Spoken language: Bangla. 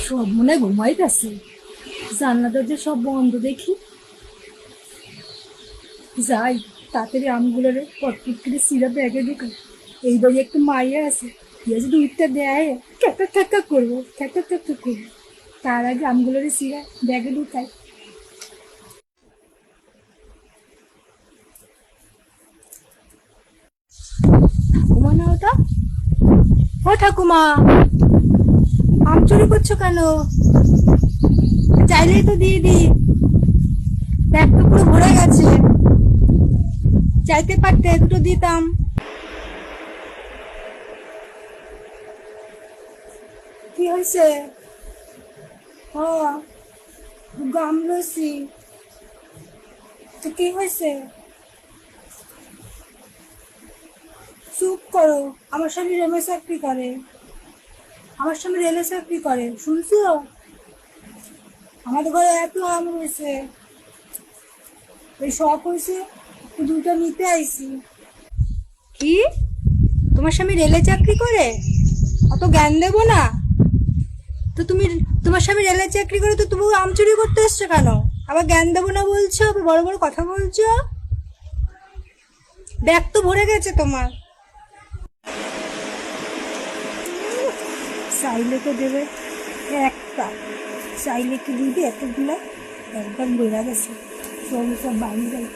সব মনে হয় ঘুমাইতেছে। জানলা দরজা সব বন্ধ দেখি। যাই তাড়াতাড়ি আমগুলোরে পটপট করে সিরা ব্যাগে ঢুকাই। এই বাড়ি একটা মাইয়া আছে, ইয়ে যদি উঠতে দেয় ঠ্যাকা ঠ্যাকা করবো, ঠ্যাকা ঠ্যাকা করবো। তার আগে আমগুলোরে সিরা ব্যাগে ঢুকাই। ঠাকুমা না ওটা? ও ঠাকুমা, আম চুরি করছো কেন? চাইলেই তো দিয়ে দি, ব্যাগ তো পুরো ভরে গেছে। চাইতে পারতে দুটো দিতাম। কি হয়েছে? ও গামলসি, তো কি হয়েছে? চুপ করো। আমার স্বামী রেলে চাকরি করে। আমার স্বামী রেলে চাকরি করে, শুনছো? আমাদের ঘরে এত আম হয়েছে, এই শখ হয়েছে, তো দুটো নিতে আইছি। কি? তোমার স্বামী রেলে চাকরি করে? অত জ্ঞান দেবো না তো তুমি। তোমার স্বামী রেলে চাকরি করে তো তুমি আম চুরি করতে এসছো কেন? আবার জ্ঞান দেবো না বলছো, আবার বড় বড় কথা বলছো। ব্যাগ তো ভরে গেছে তোমার। চাইলে তো দেবে একটা, চাইলে কি দিবে এতগুলো? একবার বেড়া গেছে, সব সব বাড়ি গেল।